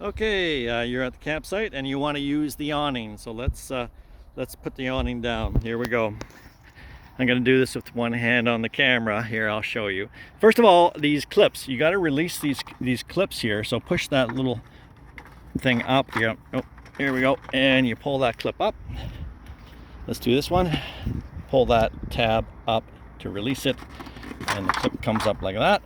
Okay, you're at the campsite and you want to use the awning. So let's put the awning down. Here we go. I'm going to do this with one hand on the camera. Here, I'll show you. First of all, these clips. You got to release these clips here. So push that little thing up. Here. Oh, here we go. And you pull that clip up. Let's do this one. Pull that tab up to release it, and the clip comes up like that.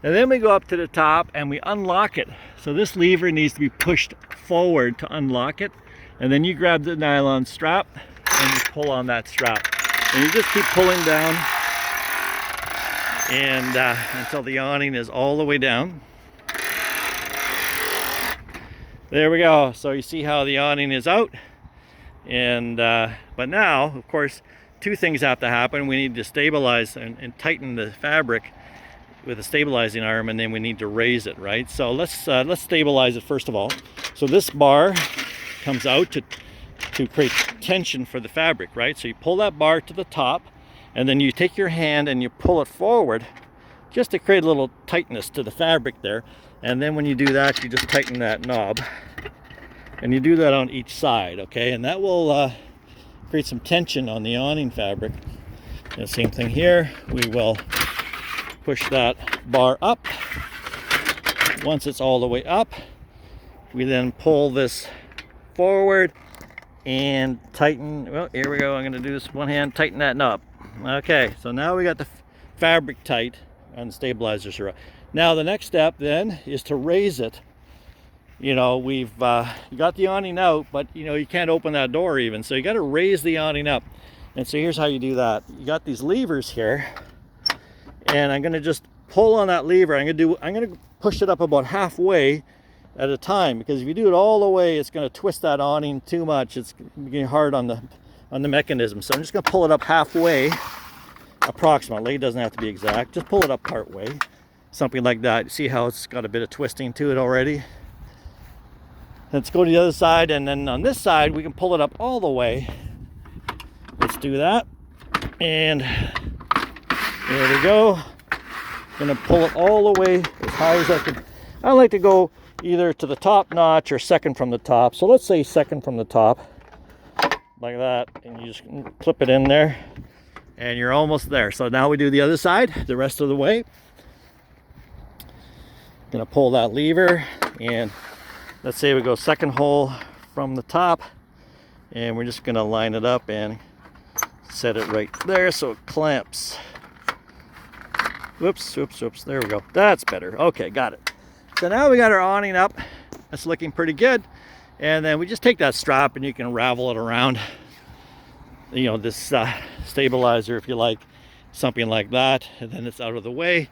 And then we go up to the top and we unlock it. So this lever needs to be pushed forward to unlock it. And then you grab the nylon strap and you pull on that strap. And you just keep pulling down and until the awning is all the way down. There we go. So you see how the awning is out. And but now, of course, two things have to happen. We need to stabilize and tighten the fabric with a stabilizing arm, and then we need to raise it, right? So let's stabilize it first of all. So this bar comes out to create tension for the fabric, right? So you pull that bar to the top, and then you take your hand and you pull it forward just to create a little tightness to the fabric there. And then when you do that, you just tighten that knob, and you do that on each side, okay? And that will create some tension on the awning fabric. And the same thing here. We will push that bar up. Once it's all the way up, we then pull this forward and tighten. Well, here we go. I'm going to do this one hand, tighten that knob. Okay, so now we got the fabric tight on the stabilizers. Now the next step then is to raise it. You know, we've got the awning out, but you know, you can't open that door even, so you got to raise the awning up. And so here's how you do that. You got these levers here, and I'm going to just pull on that lever. I'm going to push it up about halfway at a time, because if you do it all the way, it's going to twist that awning too much. It's getting hard on the mechanism. So I'm just going to pull it up halfway, approximately. It doesn't have to be exact. Just pull it up part way, something like that. See how it's got a bit of twisting to it already? Let's go to the other side, and then on this side we can pull it up all the way. Let's do that, and there we go. Gonna pull it all the way as high as I can. I like to go either to the top notch or second from the top. So let's say second from the top, like that, and you just clip it in there, and you're almost there. So now we do the other side, the rest of the way. Gonna pull that lever, and let's say we go second hole from the top, and we're just gonna line it up and set it right there so it clamps. Whoops, whoops, whoops, there we go. That's better. Okay, got it. So now we got our awning up. That's looking pretty good. And then we just take that strap and you can ravel it around, you know, this stabilizer, if you like, something like that. And then it's out of the way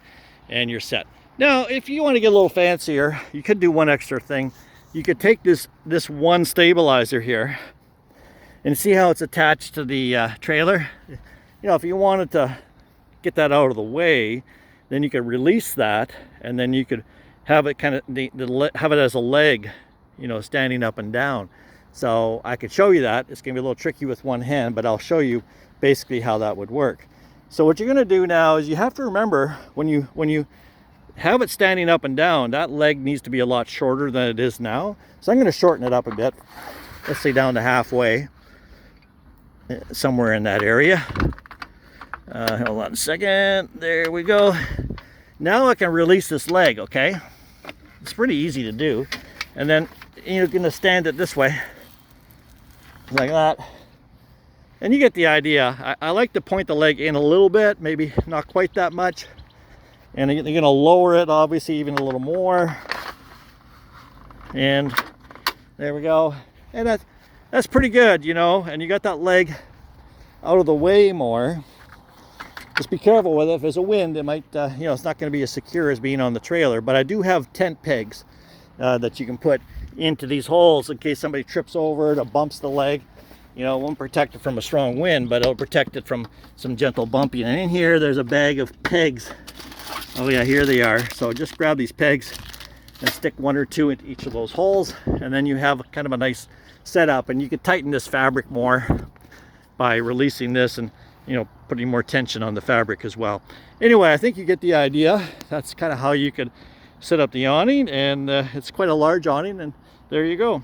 and you're set. Now, if you want to get a little fancier, you could do one extra thing. You could take this one stabilizer here and see how it's attached to the trailer. You know, if you wanted to get that out of the way, then you could release that, and then you could have it kind of have it as a leg, you know, standing up and down. So I could show you that. It's gonna be a little tricky with one hand, but I'll show you basically how that would work. So what you're gonna do now is you have to remember when you have it standing up and down, that leg needs to be a lot shorter than it is now. So I'm gonna shorten it up a bit. Let's say down to halfway, somewhere in that area. Hold on a second. There we go. Now I can release this leg, okay? It's pretty easy to do. And then you're gonna stand it this way, like that. And you get the idea. I like to point the leg in a little bit, maybe not quite that much. And you're gonna lower it, obviously, even a little more. And there we go. And that's pretty good, you know. And you got that leg out of the way more. Just be careful with it. If there's a wind, it might, you know, it's not going to be as secure as being on the trailer. But I do have tent pegs that you can put into these holes in case somebody trips over it or bumps the leg. You know, it won't protect it from a strong wind, but it'll protect it from some gentle bumping. And in here, there's a bag of pegs. Oh yeah, here they are. So just grab these pegs and stick one or two into each of those holes, and then you have kind of a nice setup. And you can tighten this fabric more by releasing this and, you know, putting more tension on the fabric as well. Anyway, I think you get the idea. That's kind of how you could set up the awning, and it's quite a large awning, and there you go.